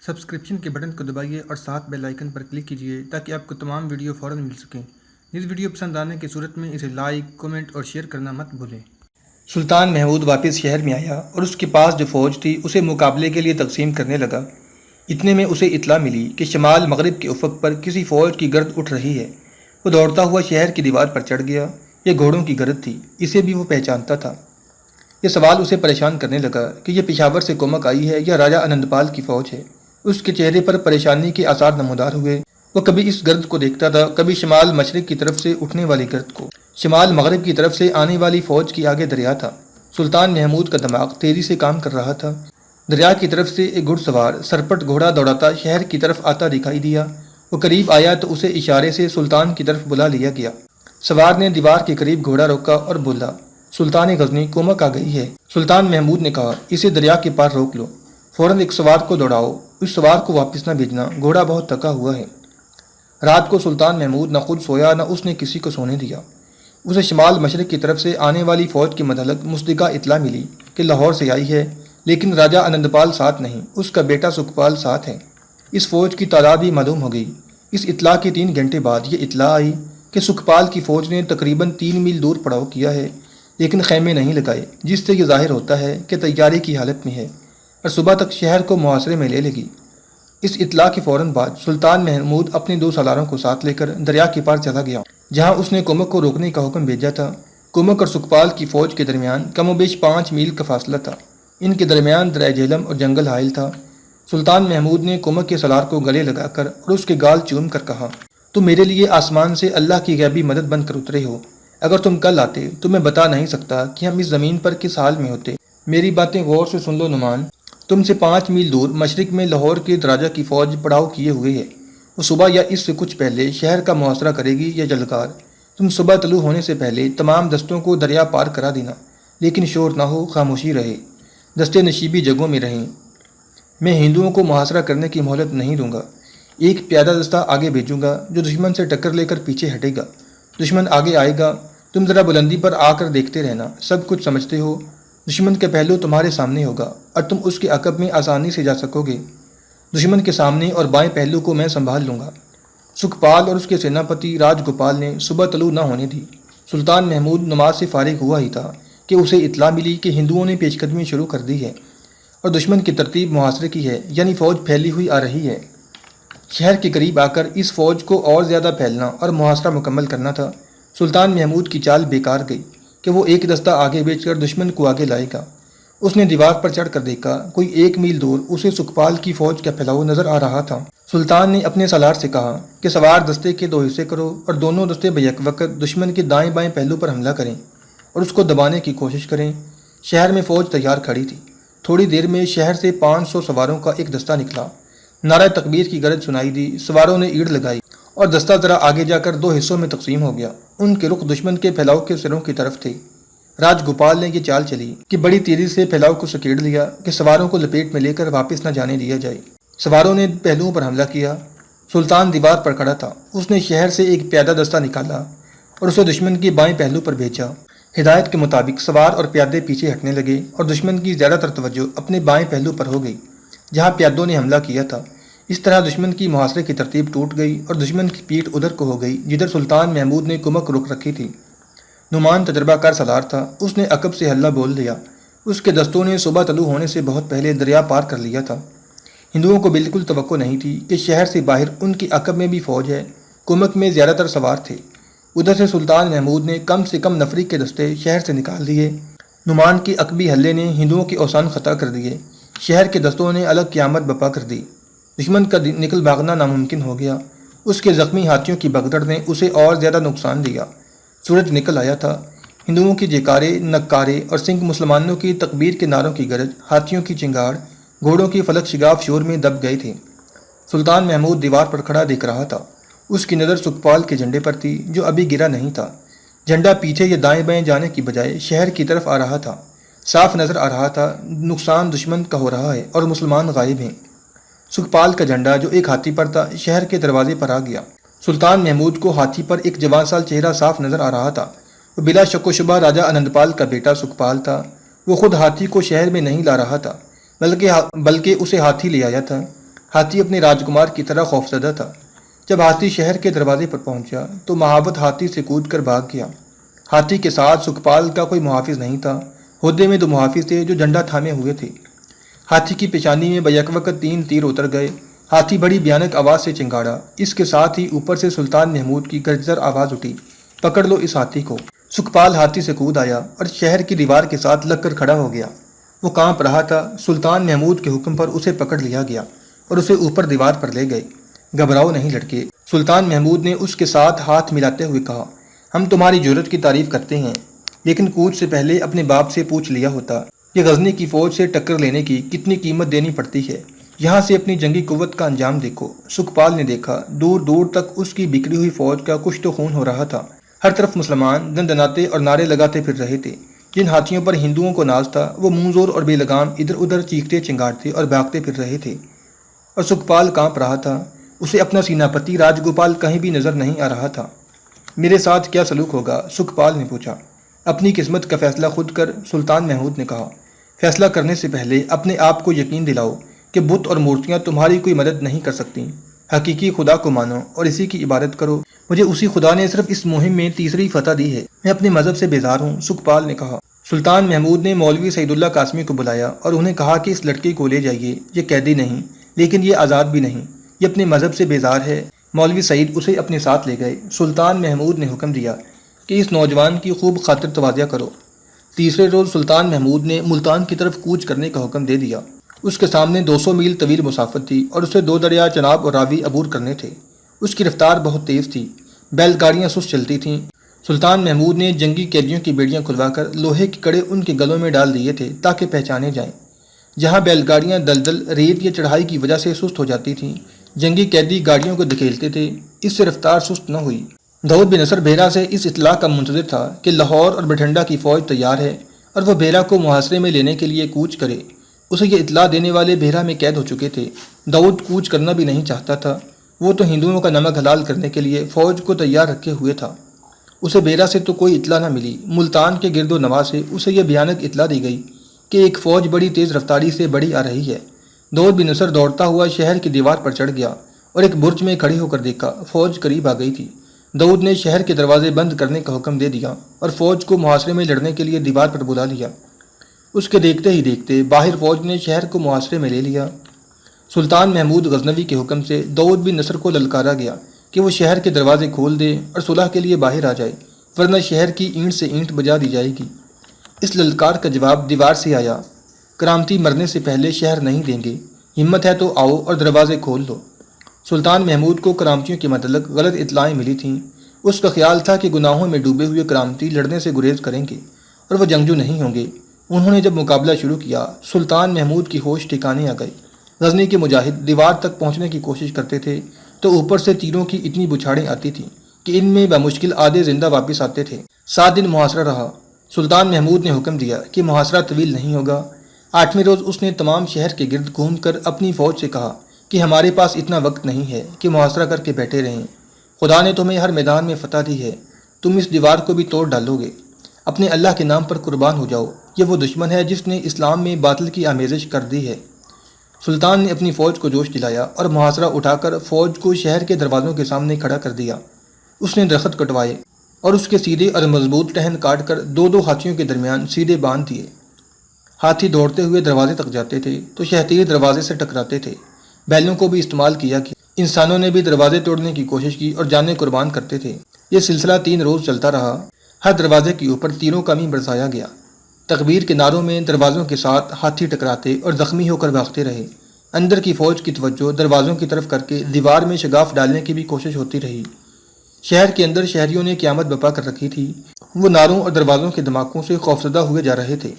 Subscription کے button کو دبائیے اور ساتھ بیل آئیکن پر کلک کیجیے تاکہ آپ کو تمام ویڈیو فوراً مل سکیں۔ اس ویڈیو پسند آنے کی صورت میں اسے لائک، کمنٹ اور شیئر کرنا مت بھولیں۔ سلطان محمود واپس شہر میں آیا اور اس کے پاس جو فوج تھی اسے مقابلے کے لیے تقسیم کرنے لگا۔ اتنے میں اسے اطلاع ملی کہ شمال مغرب کے افق پر کسی فوج کی گرد اٹھ رہی ہے۔ وہ دوڑتا ہوا شہر کی دیوار پر چڑھ گیا۔ یہ گھوڑوں کی گرد تھی، اسے بھی وہ پہچانتا تھا۔ یہ سوال اسے پریشان کرنے لگا کہ یہ پشاور سے کومک آئی ہے یا راجہ آنند پال کی فوج ہے۔ اس کے چہرے پر پریشانی کے آثار نمودار ہوئے۔ وہ کبھی اس گرد کو دیکھتا تھا، کبھی شمال مشرق کی طرف سے اٹھنے والی گرد کو۔ شمال مغرب کی طرف سے آنے والی فوج کی آگے دریا تھا۔ سلطان محمود کا دماغ تیزی سے کام کر رہا تھا۔ دریا کی طرف سے ایک گھڑ سوار سرپٹ گھوڑا دوڑاتا شہر کی طرف آتا دکھائی دیا۔ وہ قریب آیا تو اسے اشارے سے سلطان کی طرف بلا لیا گیا۔ سوار نے دیوار کے قریب گھوڑا روکا اور بولا، سلطان غزنی کومک آ گئی ہے۔ سلطان محمود نے کہا، اسے دریا کے پار روک لو۔ فوراً ایک سوار کو دوڑاؤ، اس سوار کو واپس نہ بھیجنا، گھوڑا بہت تھکا ہوا ہے۔ رات کو سلطان محمود نہ خود سویا نہ اس نے کسی کو سونے دیا۔ اسے شمال مشرق کی طرف سے آنے والی فوج کے متعلق مصدقہ اطلاع ملی کہ لاہور سے آئی ہے، لیکن راجہ آنند پال ساتھ نہیں، اس کا بیٹا سکھپال ساتھ ہے۔ اس فوج کی تعداد بھی معلوم ہو گئی۔ اس اطلاع کے 3 گھنٹے بعد یہ اطلاع آئی کہ سکھپال کی فوج نے تقریباً 3 میل دور پڑاؤ کیا ہے، لیکن خیمے نہیں لگائے، جس سے یہ ظاہر ہوتا ہے کہ تیاری کی حالت میں ہے اور صبح تک شہر کو محاصرے میں لے لے گی۔ اس اطلاع کے فوراً بعد سلطان محمود اپنے 2 سالاروں کو ساتھ لے کر دریا کے پار چلا گیا، جہاں اس نے کومک کو روکنے کا حکم بھیجا تھا۔ کومک اور سکھپال کی فوج کے درمیان کم و بیش 5 میل کا فاصلہ تھا۔ ان کے درمیان دریا جہلم اور جنگل حائل تھا۔ سلطان محمود نے کومک کے سالار کو گلے لگا کر اور اس کے گال چوم کر کہا، تم میرے لیے آسمان سے اللہ کی غیبی مدد بن کر اترے ہو۔ اگر تم کل آتے تو میں بتا نہیں سکتا کہ ہم اس زمین پر کس حال میں ہوتے۔ میری باتیں غور سے سن لو نعمان۔ تم سے 5 میل دور مشرق میں لاہور کے راجہ کی فوج پڑاؤ کیے ہوئے ہے۔ وہ صبح یا اس سے کچھ پہلے شہر کا محاصرہ کرے گی یا جلکار۔ تم صبح طلوع ہونے سے پہلے تمام دستوں کو دریا پار کرا دینا، لیکن شور نہ ہو، خاموشی رہے، دستے نشیبی جگہوں میں رہیں۔ میں ہندوؤں کو محاصرہ کرنے کی مہلت نہیں دوں گا۔ ایک پیادہ دستہ آگے بھیجوں گا جو دشمن سے ٹکر لے کر پیچھے ہٹے گا۔ دشمن آگے آئے گا، تم ذرا بلندی پر آ کر دیکھتے رہنا، سب کچھ سمجھتے ہو۔ دشمن کا پہلو تمہارے سامنے ہوگا اور تم اس کے عقب میں آسانی سے جا سکو گے۔ دشمن کے سامنے اور بائیں پہلو کو میں سنبھال لوں گا۔ سکھپال اور اس کے سیناپتی راج گوپال نے صبح طلوع نہ ہونے دی۔ سلطان محمود نماز سے فارغ ہوا ہی تھا کہ اسے اطلاع ملی کہ ہندوؤں نے پیش قدمی شروع کر دی ہے اور دشمن کی ترتیب محاصرے کی ہے، یعنی فوج پھیلی ہوئی آ رہی ہے۔ شہر کے قریب آ کر اس فوج کو اور زیادہ پھیلنا اور محاصرہ مکمل کرنا تھا۔ سلطان محمود کی چال بیکار گئی کہ وہ ایک دستہ آگے بھیج کر دشمن کو آگے لائے گا۔ اس نے دیوار پر چڑھ کر دیکھا، کوئی 1 میل دور اسے سکھپال کی فوج کا پھیلاؤ نظر آ رہا تھا۔ سلطان نے اپنے سالار سے کہا کہ سوار دستے کے 2 حصے کرو اور دونوں دستے بیک وقت دشمن کے دائیں بائیں پہلو پر حملہ کریں اور اس کو دبانے کی کوشش کریں۔ شہر میں فوج تیار کھڑی تھی۔ تھوڑی دیر میں شہر سے 500 سواروں کا ایک دستہ نکلا۔ نعرہ تکبیر کی گرج سنائی دی، سواروں نے ایڑ لگائی اور دستہ ذرا آگے جا کر 2 حصوں میں تقسیم ہو گیا۔ ان کے رخ دشمن کے پھیلاؤ کے سروں کی طرف تھے۔ راج گوپال نے یہ چال چلی کہ بڑی تیزی سے پھیلاؤ کو سکیڑ لیا کہ سواروں کو لپیٹ میں لے کر واپس نہ جانے دیا جائے۔ سواروں نے پہلوؤں پر حملہ کیا۔ سلطان دیوار پر کھڑا تھا۔ اس نے شہر سے ایک پیادہ دستہ نکالا اور اسے دشمن کے بائیں پہلو پر بھیجا۔ ہدایت کے مطابق سوار اور پیادے پیچھے ہٹنے لگے اور دشمن کی زیادہ تر توجہ اپنے بائیں پہلو پر ہو گئی، جہاں پیادوں نے حملہ کیا تھا۔ اس طرح دشمن کی محاصرے کی ترتیب ٹوٹ گئی اور دشمن کی پیٹھ ادھر کو ہو گئی جدھر سلطان محمود نے کومک رک رکھی تھی۔ نعمان تجربہ کار سالار تھا، اس نے عقب سے حلہ بول دیا۔ اس کے دستوں نے صبح طلوع ہونے سے بہت پہلے دریا پار کر لیا تھا۔ ہندوؤں کو بالکل توقع نہیں تھی کہ شہر سے باہر ان کے عقب میں بھی فوج ہے۔ کومک میں زیادہ تر سوار تھے۔ ادھر سے سلطان محمود نے کم سے کم نفری کے دستے شہر سے نکال دیے۔ نعمان کے عقبی حلے نے ہندوؤں کے اوسان خطا کر دیے۔ شہر کے دستوں نے الگ قیامت بپا کر دی۔ دشمن کا نکل بھاگنا ناممکن ہو گیا۔ اس کے زخمی ہاتھیوں کی بگدڑ نے اسے اور زیادہ نقصان دیا۔ سورج نکل آیا تھا۔ ہندوؤں کی جیکارے، نکارے اور سنگھ مسلمانوں کی تکبیر کے نعروں کی گرج، ہاتھیوں کی چنگاڑ، گھوڑوں کی فلک شگاف شور میں دب گئے تھے۔ سلطان محمود دیوار پر کھڑا دیکھ رہا تھا۔ اس کی نظر سکھپال کے جھنڈے پر تھی جو ابھی گرا نہیں تھا۔ جھنڈا پیچھے یا دائیں بائیں جانے کی بجائے شہر کی طرف آ رہا تھا۔ صاف نظر آ رہا تھا نقصان دشمن کا ہو رہا ہے اور مسلمان غائب ہیں۔ سکھپال کا جھنڈا جو ایک ہاتھی پر تھا شہر کے دروازے پر آ گیا۔ سلطان محمود کو ہاتھی پر ایک جوان سال چہرہ صاف نظر آ رہا تھا۔ وہ بلا شک و شبہ راجہ آنند پال کا بیٹا سکھپال تھا۔ وہ خود ہاتھی کو شہر میں نہیں لا رہا تھا، بلکہ اسے ہاتھی لے آیا تھا۔ ہاتھی اپنے راجکمار کی طرح خوفزدہ تھا۔ جب ہاتھی شہر کے دروازے پر پہنچا تو مہابت ہاتھی سے کود کر بھاگ گیا۔ ہاتھی کے ساتھ سکھپال کا کوئی محافظ نہیں تھا۔ ہودے میں 2 محافظ تھے جو جھنڈا تھامے ہوئے تھے۔ ہاتھی کی پیشانی میں بیک وقت 3 تیر اتر گئے۔ ہاتھی بڑی بھیانک آواز سے چنگاڑا۔ اس کے ساتھ ہی اوپر سے سلطان محمود کی گرجدر آواز اٹھی، پکڑ لو اس ہاتھی کو۔ سکھپال ہاتھی سے کود آیا اور شہر کی دیوار کے ساتھ لگ کر کھڑا ہو گیا۔ وہ کانپ رہا تھا۔ سلطان محمود کے حکم پر اسے پکڑ لیا گیا اور اسے اوپر دیوار پر لے گئے۔ گھبراؤ نہیں لڑکے، سلطان محمود نے اس کے ساتھ ہاتھ ملاتے ہوئے کہا، ہم تمہاری جرأت کی تعریف کرتے ہیں، لیکن کود سے پہلے اپنے باپ سے پوچھ لیا ہوتا کہ غزنی کی فوج سے ٹکر لینے کی کتنی قیمت دینی پڑتی ہے۔ یہاں سے اپنی جنگی قوت کا انجام دیکھو۔ سکھپال نے دیکھا، دور دور تک اس کی بکھری ہوئی فوج کا کچھ تو خون ہو رہا تھا۔ ہر طرف مسلمان دندناتے اور نعرے لگاتے پھر رہے تھے۔ جن ہاتھیوں پر ہندوؤں کو ناز تھا وہ منہ زور اور بے لگام ادھر ادھر چیختے چنگاڑتے اور بھاگتے پھر رہے تھے، اور سکھپال کانپ رہا تھا۔ اسے اپنا سیناپتی راج گوپال کہیں بھی نظر نہیں آ رہا تھا۔ میرے ساتھ کیا سلوک ہوگا؟ سکھپال نے پوچھا۔ اپنی قسمت کا فیصلہ خود کر، سلطان محمود نے کہا۔ فیصلہ کرنے سے پہلے اپنے آپ کو یقین دلاؤ کہ بت اور مورتیاں تمہاری کوئی مدد نہیں کر سکتی۔ حقیقی خدا کو مانو اور اسی کی عبادت کرو۔ مجھے اسی خدا نے صرف اس مہم میں تیسری فتح دی ہے۔ میں اپنے مذہب سے بیزار ہوں، سکھپال نے کہا۔ سلطان محمود نے مولوی سعید اللہ قاسمی کو بلایا اور انہیں کہا کہ اس لڑکے کو لے جائیے۔ یہ قیدی نہیں، لیکن یہ آزاد بھی نہیں، یہ اپنے مذہب سے بیزار ہے۔ مولوی سعید اسے اپنے ساتھ لے گئے۔ سلطان محمود نے حکم دیا کہ اس نوجوان کی خوب خاطر تواضع کرو۔ تیسرے روز سلطان محمود نے ملتان کی طرف کوچ کرنے کا حکم دے دیا۔ اس کے سامنے 200 میل طویل مسافت تھی اور اسے 2 دریا چناب اور راوی عبور کرنے تھے۔ اس کی رفتار بہت تیز تھی، بیل گاڑیاں سست چلتی تھیں۔ سلطان محمود نے جنگی قیدیوں کی بیڑیاں کھلوا کر لوہے کے کڑے ان کے گلوں میں ڈال دیے تھے تاکہ پہچانے جائیں۔ جہاں بیل گاڑیاں دلدل، ریت یا چڑھائی کی وجہ سے سست ہو جاتی تھیں، جنگی قیدی گاڑیوں کو دھکیلتے تھے۔ اس سے رفتار سست نہ ہوئی۔ داؤد بن نصر بھیرا سے اس اطلاع کا منتظر تھا کہ لاہور اور بٹھنڈا کی فوج تیار ہے اور وہ بھیرا کو محاصرے میں لینے کے لیے کوچ کرے۔ اسے یہ اطلاع دینے والے بھیرا میں قید ہو چکے تھے۔ داؤد کوچ کرنا بھی نہیں چاہتا تھا۔ وہ تو ہندوؤں کا نمک حلال کرنے کے لیے فوج کو تیار رکھے ہوئے تھا۔ اسے بھیرا سے تو کوئی اطلاع نہ ملی۔ ملتان کے گرد و نواح سے اسے یہ بھیانک اطلاع دی گئی کہ ایک فوج بڑی تیز رفتاری سے بڑھی آ رہی ہے۔ داؤد بن نصر دوڑتا ہوا شہر کی دیوار پر چڑھ گیا اور ایک برج میں کھڑے ہو کر دیکھا، فوج قریب آ گئی تھی۔ داؤد نے شہر کے دروازے بند کرنے کا حکم دے دیا اور فوج کو محاصرے میں لڑنے کے لیے دیوار پر بلا لیا۔ اس کے دیکھتے ہی دیکھتے باہر فوج نے شہر کو محاصرے میں لے لیا۔ سلطان محمود غزنوی کے حکم سے داؤد بن نصر کو للکارا گیا کہ وہ شہر کے دروازے کھول دے اور صلح کے لیے باہر آ جائے، ورنہ شہر کی اینٹ سے اینٹ بجا دی جائے گی۔ اس للکار کا جواب دیوار سے آیا، کرامتی مرنے سے پہلے شہر نہیں دیں گے، ہمت ہے تو آؤ اور دروازے کھول دو۔ سلطان محمود کو کرامتیوں کے متعلق غلط اطلاعیں ملی تھیں۔ اس کا خیال تھا کہ گناہوں میں ڈوبے ہوئے کرامتی لڑنے سے گریز کریں گے اور وہ جنگجو نہیں ہوں گے۔ انہوں نے جب مقابلہ شروع کیا، سلطان محمود کی ہوش ٹھکانے آ گئی۔ غزنی کے مجاہد دیوار تک پہنچنے کی کوشش کرتے تھے تو اوپر سے تیروں کی اتنی بچھاڑیں آتی تھیں کہ ان میں بمشکل آدھے زندہ واپس آتے تھے۔ 7 دن محاصرہ رہا۔ سلطان محمود نے حکم دیا کہ محاصرہ طویل نہیں ہوگا۔ 8ویں روز اس نے تمام شہر کے گرد گھوم کر اپنی فوج سے کہا کہ ہمارے پاس اتنا وقت نہیں ہے کہ محاصرہ کر کے بیٹھے رہیں۔ خدا نے تمہیں ہر میدان میں فتح دی ہے، تم اس دیوار کو بھی توڑ ڈالو گے۔ اپنے اللہ کے نام پر قربان ہو جاؤ، یہ وہ دشمن ہے جس نے اسلام میں باطل کی آمیزش کر دی ہے۔ سلطان نے اپنی فوج کو جوش دلایا اور محاصرہ اٹھا کر فوج کو شہر کے دروازوں کے سامنے کھڑا کر دیا۔ اس نے درخت کٹوائے اور اس کے سیدھے اور مضبوط ٹہن کاٹ کر 2 ہاتھیوں کے درمیان سیدھے باندھ دیے۔ ہاتھی دوڑتے ہوئے دروازے تک جاتے تھے تو شہتیر دروازے سے ٹکراتے تھے۔ بیلوں کو بھی استعمال کیا کہ انسانوں نے بھی دروازے توڑنے کی کوشش کی اور جانیں قربان کرتے تھے۔ یہ سلسلہ 3 روز چلتا رہا۔ ہر دروازے کے اوپر تیروں کا می برسایا گیا۔ تکبیر کے نعروں میں دروازوں کے ساتھ ہاتھی ٹکراتے اور زخمی ہو کر بھاگتے رہے۔ اندر کی فوج کی توجہ دروازوں کی طرف کر کے دیوار میں شگاف ڈالنے کی بھی کوشش ہوتی رہی۔ شہر کے اندر شہریوں نے قیامت بپا کر رکھی تھی۔ وہ نعروں اور دروازوں کے دھماکوں سے خوفزدہ ہوئے جا رہے تھے۔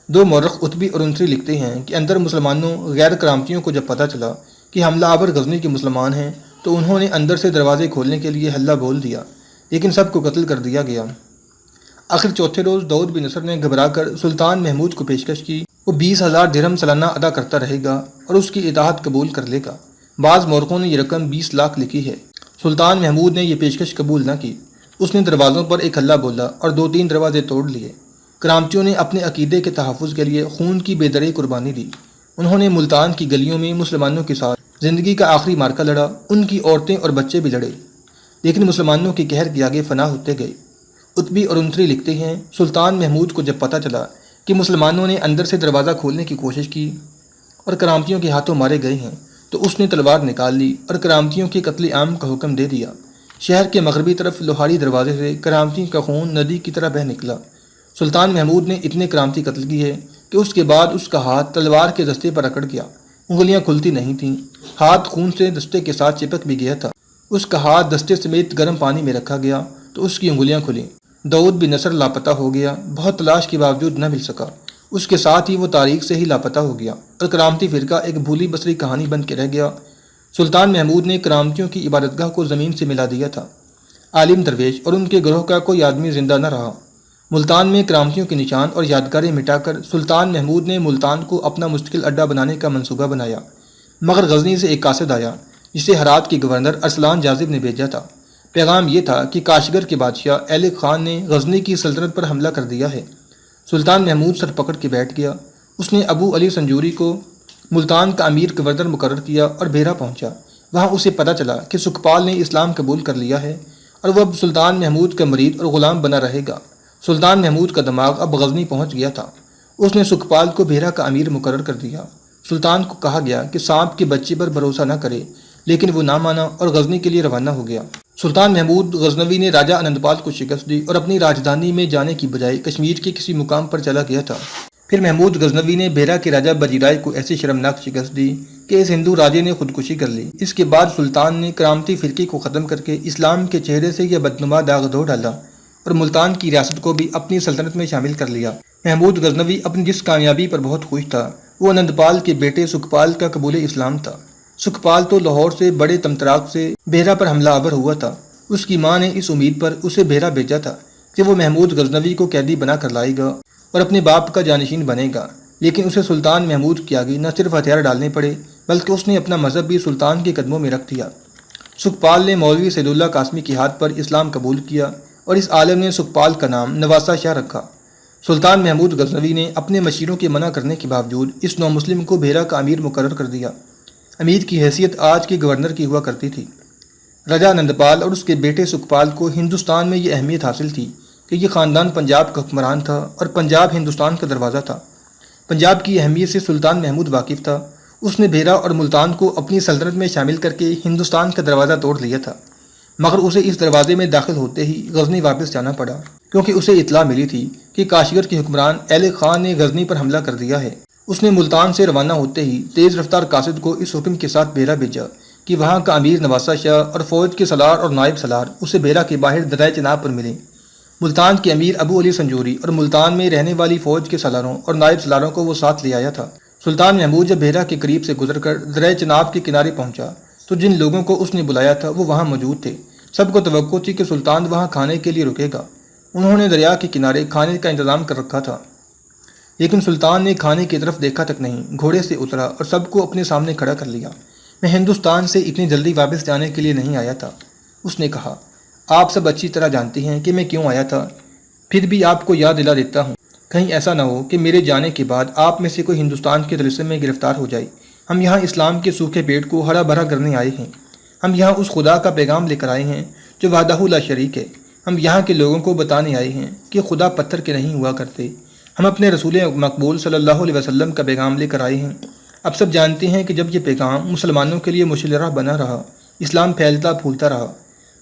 2 مورخ اتبی اور انصری لکھتے ہیں کہ اندر مسلمانوں غیر کرامتیوں کو جب پتہ چلا کہ حملہ آور غزنی کے مسلمان ہیں تو انہوں نے اندر سے دروازے کھولنے کے لیے ہلہ بول دیا، لیکن سب کو قتل کر دیا گیا۔ آخر 4تھے روز داؤد بن نصر نے گھبرا کر سلطان محمود کو پیشکش کی وہ 20,000 درہم سالانہ ادا کرتا رہے گا اور اس کی اطاعت قبول کر لے گا۔ بعض مورخوں نے یہ رقم 20 لاکھ لکھی ہے۔ سلطان محمود نے یہ پیشکش قبول نہ کی۔ اس نے دروازوں پر ایک ہلہ بولا اور 2-3 دروازے توڑ لیے۔ کرامتیوں نے اپنے عقیدے کے تحفظ کے لیے خون کی بے درئی قربانی دی۔ انہوں نے ملتان کی گلیوں میں مسلمانوں کے ساتھ زندگی کا آخری مارکا لڑا، ان کی عورتیں اور بچے بھی لڑے، لیکن مسلمانوں کے قہر کے آگے فنا ہوتے گئے۔ اتبی اور انتری لکھتے ہیں، سلطان محمود کو جب پتہ چلا کہ مسلمانوں نے اندر سے دروازہ کھولنے کی کوشش کی اور کرامتیوں کے ہاتھوں مارے گئے ہیں، تو اس نے تلوار نکال لی اور کرامتیوں کے قتل عام کا حکم دے دیا۔ شہر کے مغربی طرف لوہاری دروازے سے کرامتیوں کا خون ندی کی طرح بہہ نکلا۔ سلطان محمود نے اتنے کرامتی قتل کیے کہ اس کے بعد اس کا ہاتھ تلوار کے دستے پر اکڑ گیا، انگلیاں کھلتی نہیں تھیں، ہاتھ خون سے دستے کے ساتھ چپک بھی گیا تھا۔ اس کا ہاتھ دستے سمیت گرم پانی میں رکھا گیا تو اس کی انگلیاں کھلیں۔ داؤد بن نصر لاپتہ ہو گیا، بہت تلاش کے باوجود نہ مل سکا، اس کے ساتھ ہی وہ تاریخ سے ہی لاپتہ ہو گیا اور کرامتی فرقہ ایک بھولی بسری کہانی بن کے رہ گیا۔ سلطان محمود نے کرامتیوں کی عبادتگاہ کو زمین سے ملا دیا تھا۔ عالم درویش اور ان کے گروہ کا کوئی آدمی زندہ نہ رہا۔ ملتان میں کرامتیوں کے نشان اور یادگاریں مٹا کر سلطان محمود نے ملتان کو اپنا مستقل اڈہ بنانے کا منصوبہ بنایا، مگر غزنی سے ایک قاصد آیا جسے ہرات کے گورنر ارسلان جاذب نے بھیجا تھا۔ پیغام یہ تھا کہ کاشغر کے بادشاہ ایلک خان نے غزنی کی سلطنت پر حملہ کر دیا ہے۔ سلطان محمود سر پکڑ کے بیٹھ گیا۔ اس نے ابو علی سنجوری کو ملتان کا امیر گورنر مقرر کیا اور بھیرا پہنچا۔ وہاں اسے پتہ چلا کہ سکھپال نے اسلام قبول کر لیا ہے اور وہ اب سلطان محمود کا مرید اور غلام بنا رہے گا۔ سلطان محمود کا دماغ اب غزنی پہنچ گیا تھا۔ اس نے سکھپال کو بھیرا کا امیر مقرر کر دیا۔ سلطان کو کہا گیا کہ سانپ کے بچے پر بھروسہ نہ کرے، لیکن وہ نہ مانا اور غزنی کے لیے روانہ ہو گیا۔ سلطان محمود غزنوی نے راجہ انندپال کو شکست دی اور اپنی راجدھانی میں جانے کی بجائے کشمیر کے کسی مقام پر چلا گیا تھا۔ پھر محمود غزنوی نے بیرا کے راجہ بجیرائے کو ایسی شرمناک شکست دی کہ اس ہندو راجے نے خودکشی کر لی۔ اس کے بعد سلطان نے کرامتی فرقے کو ختم کر کے اسلام کے چہرے سے یہ بدنما داغ دھو ڈالا اور ملتان کی ریاست کو بھی اپنی سلطنت میں شامل کر لیا۔ محمود غزنوی اپنی جس کامیابی پر بہت خوش تھا وہ انندپال کے بیٹے سکھپال کا قبول اسلام تھا۔ سکھپال تو لاہور سے بڑے تمطراق سے بیرا پر حملہ آور ہوا تھا۔ اس کی ماں نے اس امید پر اسے بیرا بھیجا تھا کہ وہ محمود غزنوی کو قیدی بنا کر لائے گا اور اپنے باپ کا جانشین بنے گا، لیکن اسے سلطان محمود کے آگے نہ صرف ہتھیار ڈالنے پڑے بلکہ اس نے اپنا مذہب بھی سلطان کے قدموں میں رکھ دیا۔ سکھپال نے مولوی سید اللہ قاسمی کی ہاتھ پر اسلام قبول کیا اور اس عالم نے سکھپال کا نام نواسہ شاہ رکھا۔ سلطان محمود غزنوی نے اپنے مشیروں کے منع کرنے کے باوجود اس نو مسلم کو بھیرا کا امیر مقرر کر دیا۔ امیر کی حیثیت آج کے گورنر کی ہوا کرتی تھی۔ راجہ نندپال اور اس کے بیٹے سکھپال کو ہندوستان میں یہ اہمیت حاصل تھی کہ یہ خاندان پنجاب کا حکمران تھا اور پنجاب ہندوستان کا دروازہ تھا۔ پنجاب کی اہمیت سے سلطان محمود واقف تھا۔ اس نے بھیرا اور ملتان کو اپنی سلطنت میں شامل کر کے ہندوستان کا دروازہ توڑ لیا تھا، مگر اسے اس دروازے میں داخل ہوتے ہی غزنی واپس جانا پڑا، کیونکہ اسے اطلاع ملی تھی کہ کاشغر کے حکمران ایلک خان نے غزنی پر حملہ کر دیا ہے۔ اس نے ملتان سے روانہ ہوتے ہی تیز رفتار قاصد کو اس حکم کے ساتھ بھیرا بھیجا کہ وہاں کا امیر نواسہ شاہ اور فوج کے سالار اور نائب سالار اسے بھیرا کے باہر دریائے چناب پر ملیں۔ ملتان کے امیر ابو علی سنجوری اور ملتان میں رہنے والی فوج کے سالاروں اور نائب سالاروں کو وہ ساتھ لے آیا تھا۔ سلطان محمود جب بھیرا کے قریب سے گزر کر دریائے چناب کے کنارے پہنچا تو جن لوگوں کو اس نے بلایا تھا وہ وہاں موجود تھے۔ سب کو توقع تھی کہ سلطان وہاں کھانے کے لیے رکے گا۔ انہوں نے دریا کے کنارے کھانے کا انتظام کر رکھا تھا، لیکن سلطان نے کھانے کی طرف دیکھا تک نہیں، گھوڑے سے اترا اور سب کو اپنے سامنے کھڑا کر لیا۔ میں ہندوستان سے اتنی جلدی واپس جانے کے لیے نہیں آیا تھا، اس نے کہا۔ آپ سب اچھی طرح جانتے ہیں کہ میں کیوں آیا تھا، پھر بھی آپ کو یاد دلا دیتا ہوں، کہیں ایسا نہ ہو کہ میرے جانے کے بعد آپ میں سے کوئی ہندوستان کے طلسم میں گرفتار ہو جائے۔ ہم یہاں اسلام کے سوکھے پیٹ کو ہرا بھرا کرنے آئے ہیں۔ ہم یہاں اس خدا کا پیغام لے کر آئے ہیں جو وحدہ لا شریک ہے۔ ہم یہاں کے لوگوں کو بتانے آئے ہیں کہ خدا پتھر کے نہیں ہوا کرتے۔ ہم اپنے رسول مقبول صلی اللہ علیہ وسلم کا پیغام لے کر آئے ہیں۔ اب سب جانتے ہیں کہ جب یہ پیغام مسلمانوں کے لیے مشرہ بنا رہا، اسلام پھیلتا پھولتا رہا،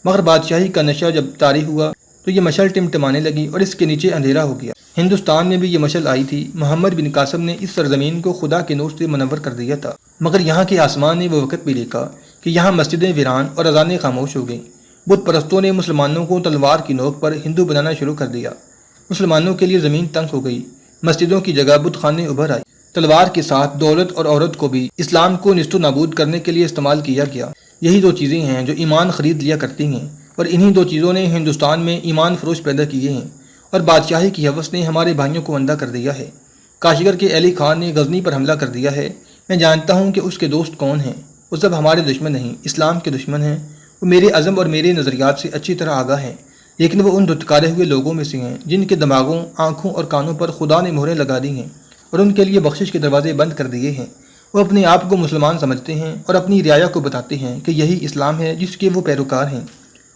مگر بادشاہی کا نشہ جب طاری ہوا تو یہ مشعل ٹمٹمانے لگی اور اس کے نیچے اندھیرا ہو گیا۔ ہندوستان میں بھی یہ مشعل آئی تھی۔ محمد بن قاسم نے اس سرزمین کو خدا کے نور سے منور کر دیا تھا، مگر یہاں کے آسمان نے وہ وقت بھی دیکھا کہ یہاں مسجدیں ویران اور اذانیں خاموش ہو گئیں۔ بت پرستوں نے مسلمانوں کو تلوار کی نوک پر ہندو بنانا شروع کر دیا۔ مسلمانوں کے لیے زمین تنگ ہو گئی، مسجدوں کی جگہ بت خانے ابھر آئے۔ تلوار کے ساتھ دولت اور عورت کو بھی اسلام کو نیست و نابود کرنے کے لیے استعمال کیا گیا۔ یہی دو چیزیں ہیں جو ایمان خرید لیا کرتی ہیں، اور انہی دو چیزوں نے ہندوستان میں ایمان فروش پیدا کیے ہیں، اور بادشاہی کی ہوس نے ہمارے بھائیوں کو اندھا کر دیا ہے۔ کاشغر کے ایلک خان نے غزنی پر حملہ کر دیا ہے۔ میں جانتا ہوں کہ اس کے دوست کون ہیں۔ وہ سب ہمارے دشمن نہیں، اسلام کے دشمن ہیں۔ وہ میرے عزم اور میرے نظریات سے اچھی طرح آگاہ ہیں، لیکن وہ ان دھتکارے ہوئے لوگوں میں سے ہیں جن کے دماغوں، آنکھوں اور کانوں پر خدا نے مہریں لگا دی ہیں اور ان کے لیے بخشش کے دروازے بند کر دیے ہیں۔ وہ اپنے آپ کو مسلمان سمجھتے ہیں اور اپنی رعایا کو بتاتے ہیں کہ یہی اسلام ہے جس کے وہ پیروکار ہیں،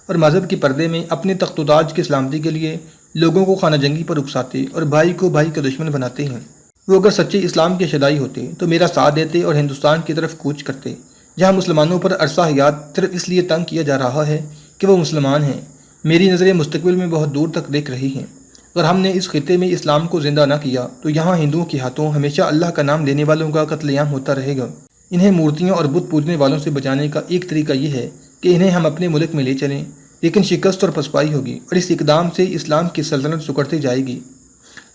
اور مذہب کے پردے میں اپنے تخت و تاج کی سلامتی کے لیے لوگوں کو خانہ جنگی پر اکساتے اور بھائی کو بھائی کا دشمن بناتے ہیں۔ وہ اگر سچے اسلام کے شدائی ہوتے تو میرا ساتھ دیتے اور ہندوستان کی طرف کوچ کرتے، جہاں مسلمانوں پر عرصہ حیات صرف اس لیے تنگ کیا جا رہا ہے کہ وہ مسلمان ہیں۔ میری نظریں مستقبل میں بہت دور تک دیکھ رہی ہیں۔ اگر ہم نے اس خطے میں اسلام کو زندہ نہ کیا تو یہاں ہندوؤں کے ہاتھوں ہمیشہ اللہ کا نام لینے والوں کا قتل عام ہوتا رہے گا۔ انہیں مورتیوں اور بت پوجنے والوں سے بچانے کا ایک طریقہ یہ ہے کہ انہیں ہم اپنے ملک میں لے چلیں، لیکن شکست اور پسپائی ہوگی اور اس اقدام سے اسلام کی سلطنت سکڑتی جائے گی۔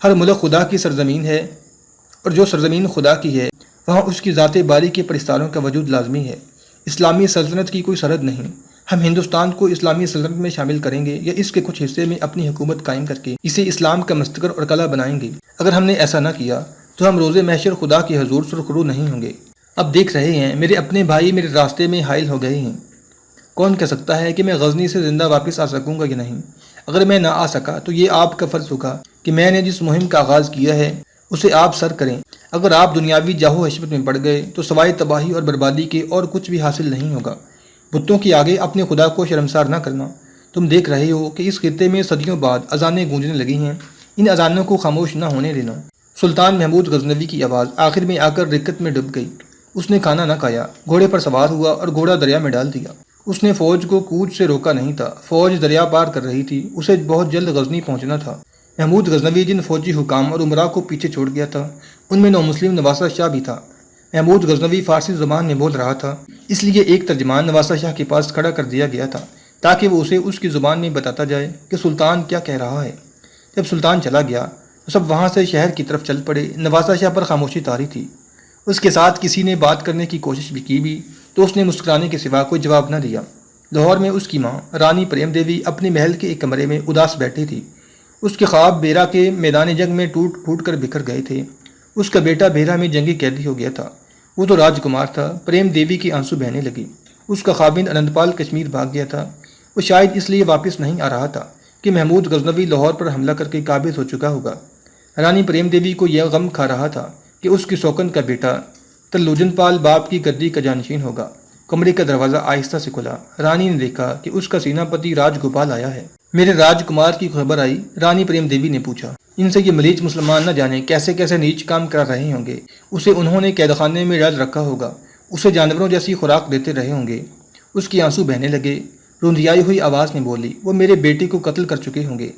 ہر ملک خدا کی سرزمین ہے، اور جو سرزمین خدا کی ہے وہاں اس کی ذات باری کے پرستاروں کا وجود لازمی ہے۔ اسلامی سلطنت کی کوئی سرحد نہیں۔ ہم ہندوستان کو اسلامی سلطنت میں شامل کریں گے یا اس کے کچھ حصے میں اپنی حکومت قائم کر کے اسے اسلام کا مستقر اور قلعہ بنائیں گے۔ اگر ہم نے ایسا نہ کیا تو ہم روز محشر خدا کے حضور سرخرو نہیں ہوں گے۔ اب دیکھ رہے ہیں میرے اپنے بھائی میرے راستے میں حائل ہو گئے ہیں۔ کون کہہ سکتا ہے کہ میں غزنی سے زندہ واپس آ سکوں گا یا نہیں؟ اگر میں نہ آ سکا تو یہ آپ کا فرض ہوگا کہ میں نے جس مہم کا آغاز کیا ہے اسے آپ سر کریں۔ اگر آپ دنیاوی جاہ و حشمت میں پڑ گئے تو سوائے تباہی اور بربادی کے اور کچھ بھی حاصل نہیں ہوگا۔ بتوں کے آگے اپنے خدا کو شرمسار نہ کرنا۔ تم دیکھ رہے ہو کہ اس خطے میں صدیوں بعد اذانیں گونجنے لگی ہیں، ان اذانوں کو خاموش نہ ہونے دینا۔ سلطان محمود غزنوی کی آواز آخر میں آ کر رکت میں ڈوب گئی۔ اس نے کھانا نہ کھایا، گھوڑے پر سوار ہوا اور گھوڑا دریا میں ڈال دیا۔ اس نے فوج کو کوچ سے روکا نہیں تھا، فوج دریا پار کر رہی تھی، اسے بہت جلد غزنی پہنچنا تھا۔ محمود غزنوی جن فوجی حکام اور عمراء کو پیچھے چھوڑ گیا تھا ان میں نومسلم نواسہ شاہ بھی تھا۔ محمود غزنوی فارسی زبان میں بول رہا تھا، اس لیے ایک ترجمان نواسہ شاہ کے پاس کھڑا کر دیا گیا تھا تاکہ وہ اسے اس کی زبان میں بتاتا جائے کہ سلطان کیا کہہ رہا ہے۔ جب سلطان چلا گیا تو سب وہاں سے شہر کی طرف چل پڑے۔ نواسہ شاہ پر خاموشی طاری تھی۔ اس کے ساتھ کسی نے بات کرنے کی کوشش بھی تو اس نے مسکرانے کے سوا کوئی جواب نہ دیا۔ لاہور میں اس کی ماں رانی پریم دیوی اپنے محل کے ایک کمرے میں اداس بیٹھی تھی۔ اس کے خواب بیرا کے میدان جنگ میں ٹوٹ پھوٹ کر بکھر گئے تھے۔ اس کا بیٹا بیرا میں جنگی قیدی ہو گیا تھا، وہ تو راجکمار تھا۔ پریم دیوی کی آنسو بہنے لگی۔ اس کا خاوند انند پال کشمیر بھاگ گیا تھا۔ وہ شاید اس لیے واپس نہیں آ رہا تھا کہ محمود غزنوی لاہور پر حملہ کر کے قابض ہو چکا ہوگا۔ رانی پریم دیوی کو یہ غم کھا رہا تھا کہ اس کی سوکن کا بیٹا تلوجن پال باپ کی گدی کا جانشین ہوگا۔ کمرے کا دروازہ آہستہ سے کھلا۔ رانی نے دیکھا کہ اس کا سینہ پتی راج گوپال آیا ہے۔ میرے راج کمار کی خبر آئی؟ رانی پریم دیوی نے پوچھا۔ ان سے یہ ملیچ مسلمان نہ جانے کیسے کیسے نیچ کام کرا رہے ہوں گے۔ اسے انہوں نے قید خانے میں ڈال رکھا ہوگا، اسے جانوروں جیسی خوراک دیتے رہے ہوں گے۔ اس کی آنسو بہنے لگے۔ رندیائی ہوئی آواز میں بولی، وہ میرے بیٹے کو قتل کر چکے ہوں گے۔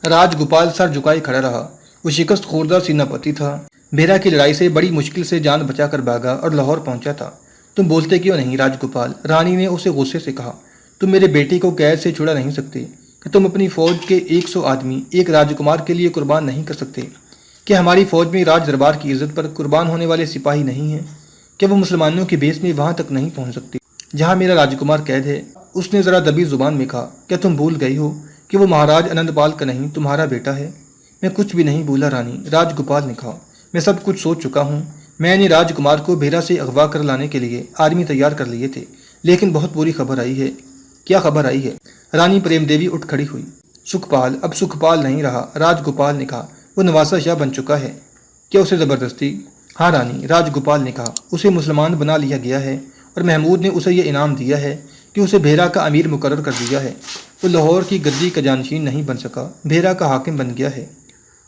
راج گوپال سر جھکائے کھڑا رہا۔ وہ شکست خوردہ سینہ پتی تھا، بیرا کی لڑائی سے بڑی مشکل سے جان بچا کر بھاگا اور لاہور پہنچا تھا۔ تم بولتے کیوں نہیں راج گوپال؟ رانی نے اسے غصے سے کہا۔ تم میرے بیٹے کو قید سے چھڑا نہیں سکتے کہ تم اپنی فوج کے 100 آدمی ایک راجکمار کے لیے قربان نہیں کر سکتے؟ کہ ہماری فوج میں راج دربار کی عزت پر قربان ہونے والے سپاہی نہیں ہیں؟ کہ وہ مسلمانوں کے بیس میں وہاں تک نہیں پہنچ سکتے جہاں میرا راجکمار قید ہے؟ اس نے ذرا دبی زبان میں کہا، کیا تم بھول گئی ہو کہ وہ مہاراج انند پال کا نہیں تمہارا بیٹا ہے؟ میں کچھ بھی نہیں بولا رانی، راج گوپال نے کہا۔ میں سب کچھ سوچ چکا ہوں۔ میں نے راج کمار کو بھیرا سے اغوا کر لانے کے لیے آدمی تیار کر لیے تھے، لیکن بہت بری خبر آئی ہے۔ کیا خبر آئی ہے؟ رانی پریم دیوی اٹھ کھڑی ہوئی۔ سکھپال اب سکھپال نہیں رہا، راج گوپال نے کہا۔ وہ نواسہ شاہ بن چکا ہے۔ کیا اسے زبردستی؟ ہاں رانی، راج گوپال نے کہا۔ اسے مسلمان بنا لیا گیا ہے اور محمود نے اسے یہ انعام دیا ہے کہ اسے بھیرا کا امیر مقرر کر دیا ہے۔ وہ لاہور کی گدی کا جانشین نہیں بن سکا، بھیرا کا حاکم بن گیا ہے۔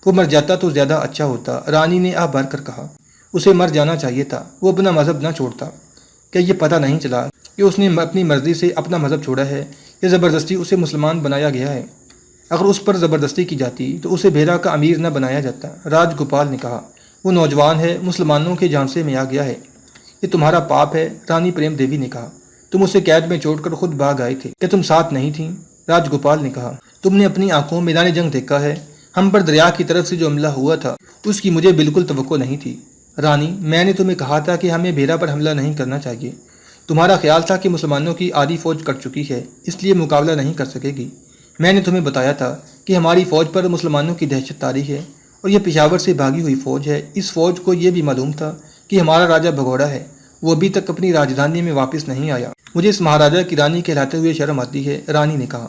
وہ مر جاتا تو زیادہ اچھا ہوتا، رانی نے آہ بھر کر کہا۔ اسے مر جانا چاہیے تھا، وہ اپنا مذہب نہ چھوڑتا۔ کیا یہ پتہ نہیں چلا کہ اس نے اپنی مرضی سے اپنا مذہب چھوڑا ہے یا زبردستی اسے مسلمان بنایا گیا ہے؟ اگر اس پر زبردستی کی جاتی تو اسے بھیرا کا امیر نہ بنایا جاتا، راج گوپال نے کہا۔ وہ نوجوان ہے، مسلمانوں کے جھانسے میں آ گیا ہے۔ یہ تمہارا پاپ ہے، رانی پریم دیوی نے کہا۔ تم اسے قید میں چھوڑ کر خود بھاگ آئے تھے، کیا تم ساتھ نہیں تھیں؟ راج گوپال نے کہا۔ تم نے اپنی آنکھوں میدان جنگ دیکھا ہے، ہم پر دریا کی طرف سے جو حملہ ہوا تھا اس کی مجھے بالکل توقع نہیں تھی۔ رانی، میں نے تمہیں کہا تھا کہ ہمیں بھیرا پر حملہ نہیں کرنا چاہیے۔ تمہارا خیال تھا کہ مسلمانوں کی آدھی فوج کٹ چکی ہے، اس لیے مقابلہ نہیں کر سکے گی۔ میں نے تمہیں بتایا تھا کہ ہماری فوج پر مسلمانوں کی دہشت طاری ہے اور یہ پشاور سے بھاگی ہوئی فوج ہے۔ اس فوج کو یہ بھی معلوم تھا کہ ہمارا راجہ بھگوڑا ہے، وہ ابھی تک اپنی راجدھانی میں واپس نہیں آیا۔ مجھے اس مہاراجہ کی رانی کہلاتے ہوئے شرم آتی ہے، رانی نے کہا۔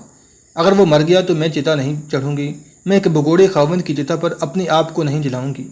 اگر وہ مر گیا تو میں چتا نہیں چڑھوں گی، میں ایک بگوڑے خاوند کی چتا پر اپنے آپ کو نہیں جلاؤں گی۔